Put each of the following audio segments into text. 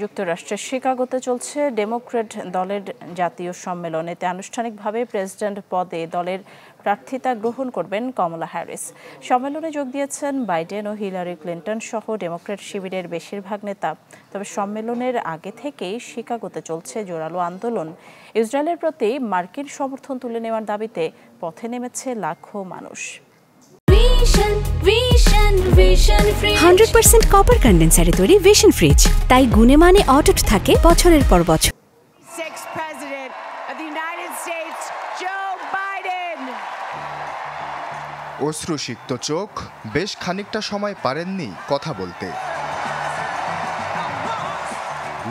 যুক্তরাষ্ট্রের শিকাগোতে চলছে ডেমোক্র্যাট দলের জাতীয় সম্মেলন। এতে আনুষ্ঠানিকভাবে প্রেসিডেন্ট পদে দলের প্রার্থিতা গ্রহণ করবেন কমলা হ্যারিস। সম্মেলনে যোগ দিয়েছেন বাইডেন ও হিলারি ক্লিন্টন সহ ডেমোক্র্যাট শিবিরের বেশিরভাগ নেতা। তবে সম্মেলনের আগে থেকেই শিকাগোতে চলছে জোরালো আন্দোলন। ইসরায়েলের প্রতি মার্কিন সমর্থন তুলে নেওয়ার দাবিতে পথে নেমেছে লাখো মানুষ। 100% কপার কন্ডেন্সারে তৈরি ভিশন ফ্রিজ, তাই গুণে মানে অটুট থাকে বছরের পর বছর। অশ্রুসিক্ত চোখ, বেশ খানিকটা সময় পারেননি কথা বলতে।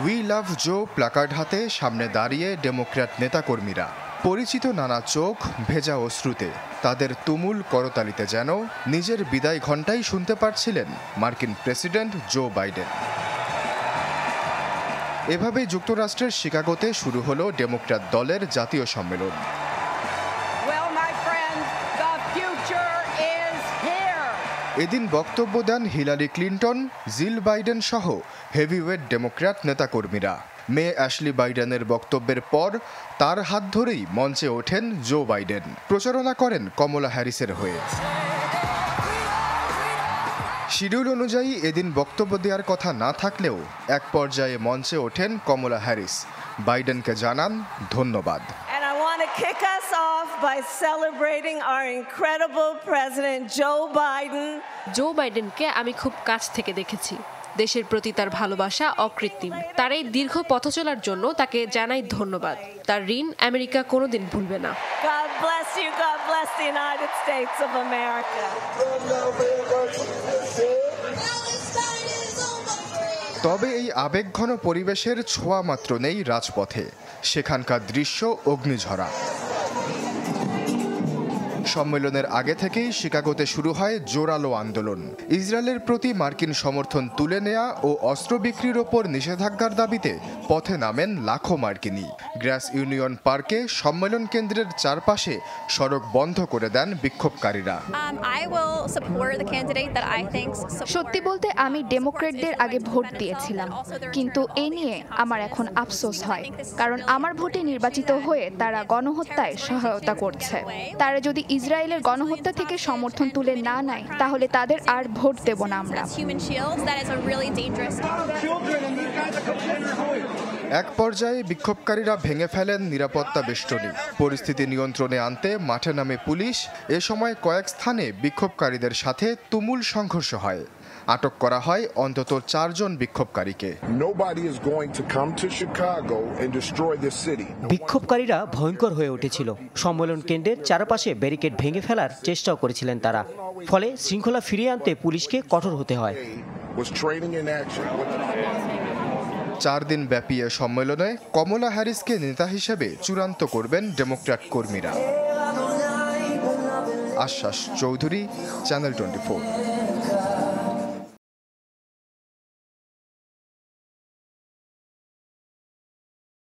উই লাভ জো প্ল্যাকার্ড হাতে সামনে দাঁড়িয়ে ডেমোক্র্যাট নেতাকর্মীরা। পরিচিত নানা চোখ ভেজা অশ্রুতে, তাদের তুমুল করতালিতে যেন নিজের বিদায় ঘণ্টাই শুনতে পারছিলেন মার্কিন প্রেসিডেন্ট জো বাইডেন। এভাবেই যুক্তরাষ্ট্রের শিকাগোতে শুরু হলো ডেমোক্র্যাট দলের জাতীয় সম্মেলন। এদিন বক্তব্য দেন হিলারি ক্লিন্টন, জিল বাইডেন সহ হেভিওয়েট ডেমোক্র্যাট নেতাকর্মীরা। মেয়ে অ্যাশলি বাইডেনের বক্তব্যের পর তার হাত ধরেই মঞ্চে ওঠেন জো বাইডেন, প্রচারণা করেন কমলা হ্যারিসের হয়ে। শিডিউল অনুযায়ী এদিন বক্তব্য দেওয়ার কথা না থাকলেও এক পর্যায়ে মঞ্চে ওঠেন কমলা হ্যারিস, বাইডেনকে জানান ধন্যবাদ। Kick us off by celebrating our incredible president Joe Biden. জো বাইডেনকে আমি খুব কাছ থেকে দেখেছি। দেশের প্রতি তার ভালোবাসা অকৃত্রিম। তার এই দীর্ঘ পথ চলার জন্য তাকে জানাই ধন্যবাদ। তার ঋণ আমেরিকা কোনোদিন ভুলবে না। God bless you. God bless the United States of America. তবে এই আবেগঘন পরিবেশের ছোঁয়া মাত্র নেই রাজপথে। সেখানকার দৃশ্য অগ্নিঝরা। সম্মেলনের আগে থেকেই শিকাগোতে শুরু হয় জোরালো আন্দোলন। ইসরায়েলের প্রতি মার্কিন সমর্থন তুলে নেয়া ও অস্ত্র বিক্রির ওপর নিষেধাজ্ঞার দাবিতে পথে নামেন লাখো মার্কিনী। গ্রাস ইউনিয়ন পার্কে সম্মেলন কেন্দ্রের চারপাশে সড়ক বন্ধ করে দেন বিক্ষোভকারীরা। সত্যি বলতে আমি ডেমোক্রেটদের আগে ভোট দিয়েছিলাম, কিন্তু এ নিয়ে আমার এখন আফসোস হয়, কারণ আমার ভোটে নির্বাচিত হয়ে তারা গণহত্যায় সহায়তা করছে। তারা যদি ইসরায়েলের গণহত্যা থেকে সমর্থন তুলে না নেয়, তাহলে তাদের আর ভোট দেব না আমরা। এক পর্যায়ে বিক্ষোভকারীরা ভেঙে ফেলেন নিরাপত্তা বেষ্টনী। পরিস্থিতি নিয়ন্ত্রণে আনতে মাঠে নামে পুলিশ। এ সময় কয়েক স্থানে বিক্ষোভকারীদের সাথে তুমুল সংঘর্ষ হয়। আটক করা হয় অন্তত 4 জন বিক্ষোভকারীকে। বিক্ষোভকারীরা ভয়ঙ্কর হয়ে উঠেছিল। সম্মেলন কেন্দ্রের চারপাশে ব্যারিকেড ভেঙে ফেলার চেষ্টাও করেছিলেন তারা। ফলে শৃঙ্খলা ফিরিয়ে আনতে পুলিশকে কঠোর হতে হয়। 4 দিন ব্যাপী এ সম্মেলনে কমলা হ্যারিসকে নেতা হিসেবে চূড়ান্ত করবেন ডেমোক্র্যাট কর্মীরা। আশ্বাস চৌধুরী, চ্যানেল 24।